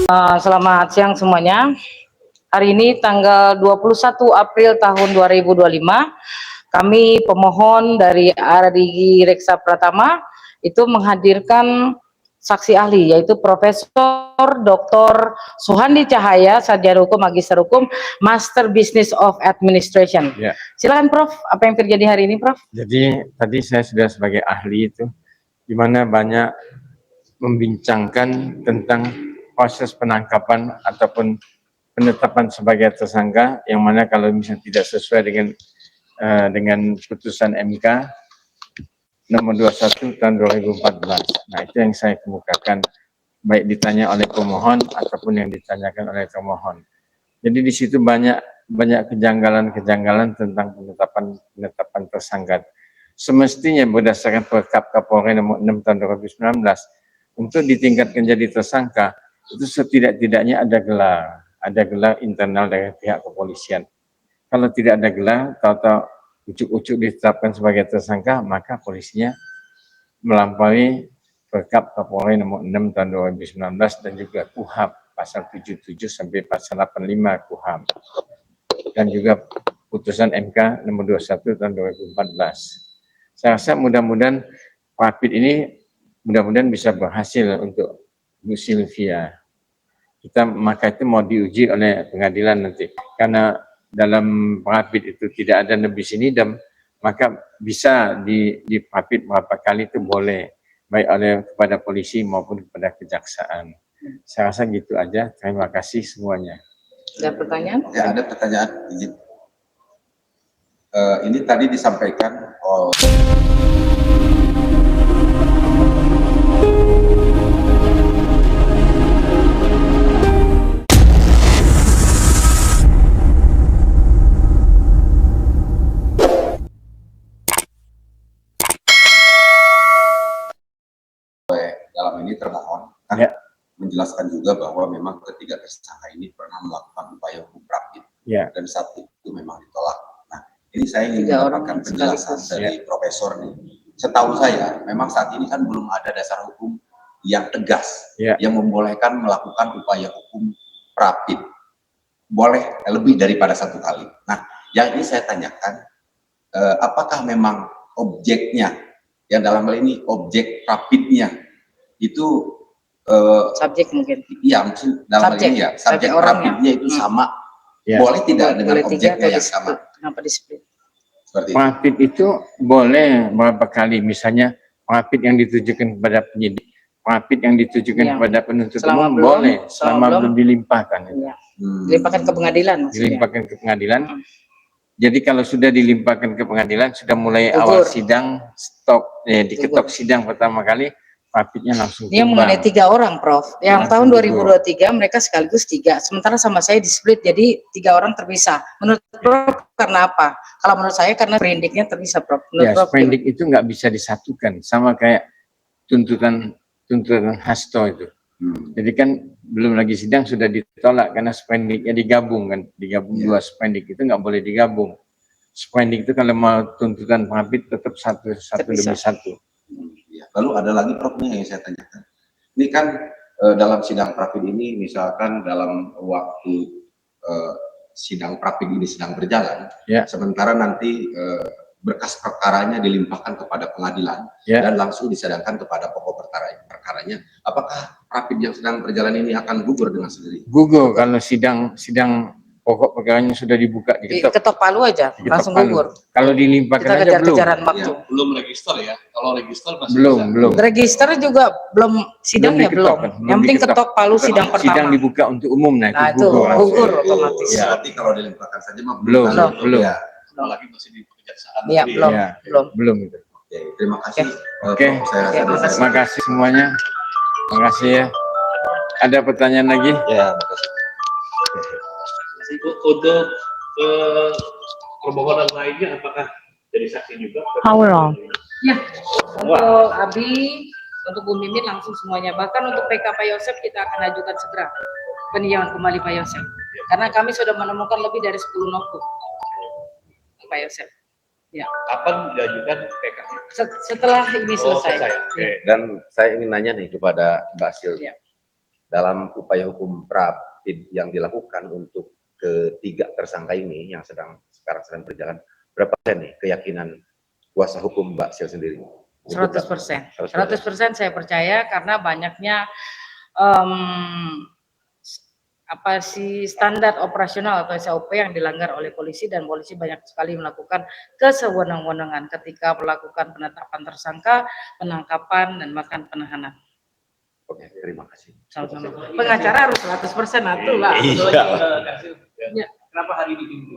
Selamat siang semuanya. Hari ini tanggal 21 April tahun 2025, kami pemohon dari Arigi Reksa Pratama itu menghadirkan saksi ahli, yaitu Profesor Dr. Suhandi Cahaya, sarjana hukum, magister hukum, Master Business of Administration. Ya. Silakan Prof, apa yang terjadi hari ini Prof? Jadi tadi saya sudah sebagai ahli itu, di mana banyak membincangkan tentang proses penangkapan ataupun penetapan sebagai tersangka, yang mana kalau misalnya tidak sesuai dengan putusan MK nomor 21 tahun 2014. Nah, itu yang saya kemukakan, baik ditanya oleh pemohon ataupun yang ditanyakan oleh pemohon. Jadi di situ banyak kejanggalan-kejanggalan tentang penetapan tersangka. Semestinya berdasarkan Perkap Kapolri nomor 6 tahun 2019, untuk ditingkatkan jadi tersangka itu setidak-tidaknya ada gelar internal dari pihak kepolisian. Kalau tidak ada gelar, tahu-tahu ucuk-ucuk ditetapkan sebagai tersangka, maka polisinya melampaui Perkap Kapolri nomor 6 tahun 2019 dan juga KUHP pasal 77 sampai pasal 85 KUHP, dan juga putusan MK nomor 21 tahun 2014. Saya rasa mudah-mudahan Rapid ini bisa berhasil untuk Bu Sylvia. Maka itu mau diuji oleh pengadilan nanti. Karena dalam Rapid itu tidak ada nebis idem, maka bisa di Rapid berapa kali itu boleh, baik kepada polisi maupun kepada kejaksaan. Saya rasa gitu aja. Terima kasih semuanya. Ada pertanyaan? Ya, ada pertanyaan. Ini tadi disampaikan dalam ini termohon kan ya, menjelaskan juga bahwa memang ketiga tersangka ini pernah melakukan upaya hukum Rapid ya, dan saat itu memang ditolak. Nah, ini saya ingin mendapatkan penjelasan dari Profesor nih. Setahu saya, memang saat ini kan belum ada dasar hukum yang tegas yang membolehkan melakukan upaya hukum Rapid. Boleh lebih daripada satu kali. Nah, yang ini saya tanyakan, apakah memang objeknya, yang dalam hal ini objek Rapidnya itu subjek mungkin. Iya, mungkin dalam hal ini ya, subjek Rapidnya itu sama. Boleh tidak dengan objeknya yang sama? Kenapa di-split? Rapid itu boleh berapa kali, misalnya Rapid yang ditujukan kepada penyidik, Rapid yang ditujukan kepada penuntut umum boleh selama belum dilimpahkan. Dilimpahkan ke pengadilan maksudnya. Dilimpahkan ke pengadilan. Jadi kalau sudah dilimpahkan ke pengadilan, sudah mulai awal sidang, diketok sidang pertama kali, Rapidnya langsung Dia mengenai 3 orang, Prof. Yang tahun 2023 mereka sekaligus 3. Sementara sama saya di split, jadi 3 orang terpisah. Menurut Prof karena apa? Kalau menurut saya karena sprindiknya terpisah, Prof. Ya, sprindik itu nggak bisa disatukan, sama kayak tuntutan Hasto itu. Jadi kan belum lagi sidang sudah ditolak karena sprindiknya digabung kan, dua sprindik itu nggak boleh digabung. Sprindik itu kalau mau tuntutan Rapid tetap satu demi satu. Lalu ada lagi Prof yang saya tanyakan. Ini kan dalam sidang Rapid ini, misalkan dalam waktu sidang Rapid ini sedang berjalan, sementara nanti berkas perkaranya dilimpahkan kepada pengadilan dan langsung disidangkan kepada pokok perkaranya, apakah Rapid yang sedang berjalan ini akan gugur dengan sendiri? Gugur kalau sidang pokok perkaranya sudah dibuka, diketok palu aja, langsung gugur. Kalau dilimpahkan aja belum. Waktu. Ya, belum register ya. Kalau register masih belum. Register juga belum, sidangnya belum. Yang penting ketok palu sidang pertama. Sidang dibuka untuk umum, nah itu gugur otomatis. Ya, berarti kalau dilimpahkan saja mah belum. Ya. Apalagi masih di kejaksaan. Iya, belum. Oke, terima kasih. Oke. Terima kasih semuanya. Terima kasih ya. Ada pertanyaan lagi? Ya, makasih. Untuk permohonan lainnya apakah jadi saksi juga? Ya, untuk Abi, untuk Bu Mimin langsung semuanya. Bahkan untuk PK Pak Yosef kita akan ajukan segera peninjauan kembali Pak Yosef. Karena kami sudah menemukan lebih dari 10 nokut Pak Yosef. Ya. Kapan diajukan PK? Setelah ini selesai. Okay. Dan saya ingin nanya nih kepada Mbak Sil. dalam upaya hukum pra-PID yang dilakukan untuk ketiga tersangka ini yang sekarang sedang berjalan, berapa persen nih keyakinan kuasa hukum Mbak Sil sendiri? 100%. 100% saya percaya karena banyaknya standar operasional atau SOP yang dilanggar oleh polisi, dan polisi banyak sekali melakukan kesewenang-wenangan ketika melakukan penetapan tersangka, penangkapan, dan bahkan penahanan. Oke, terima kasih. Sama-sama. Pengacara harus 100% atuh lah. Ya. Kenapa hari ini?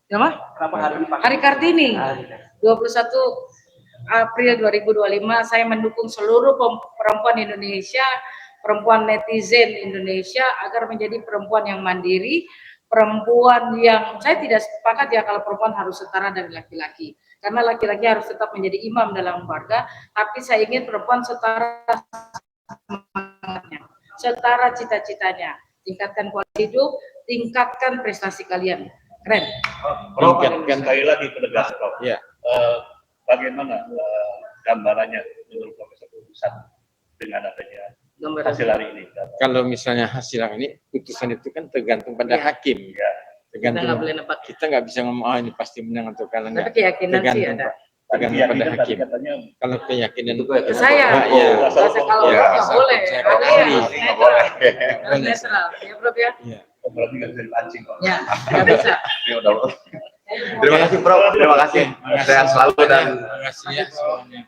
Kenapa hari ini? Hari Kartini. 21 April 2025 saya mendukung seluruh perempuan Indonesia, perempuan netizen Indonesia agar menjadi perempuan yang mandiri, perempuan yang, saya tidak sepakat ya kalau perempuan harus setara dari laki-laki, karena laki-laki harus tetap menjadi imam dalam keluarga, tapi saya ingin perempuan setara semangatnya, setara cita-citanya, tingkatkan kualitas hidup, tingkatkan prestasi kalian, keren. Tingkatkan sekali lagi penegasan. Ya. Bagaimana gambarannya menurut Profesor Pusat dengan adanya hasil hari ini? Kalau misalnya hasil hari ini, putusan itu kan tergantung pada hakim. Ya. Tergantung. Kita nggak bisa ngomong, oh ini pasti menang atau kalah. Tapi keyakinan sih ada. Tergantung pada hakim. Kalau keyakinan itu saya, kalau nggak boleh, ada netral, ya Prof ya. Berarti nggak bisa dipancing kok. Ya, nggak bisa. Terima kasih Prof. Terima kasih. Sehat selalu dan terima kasih ya semuanya.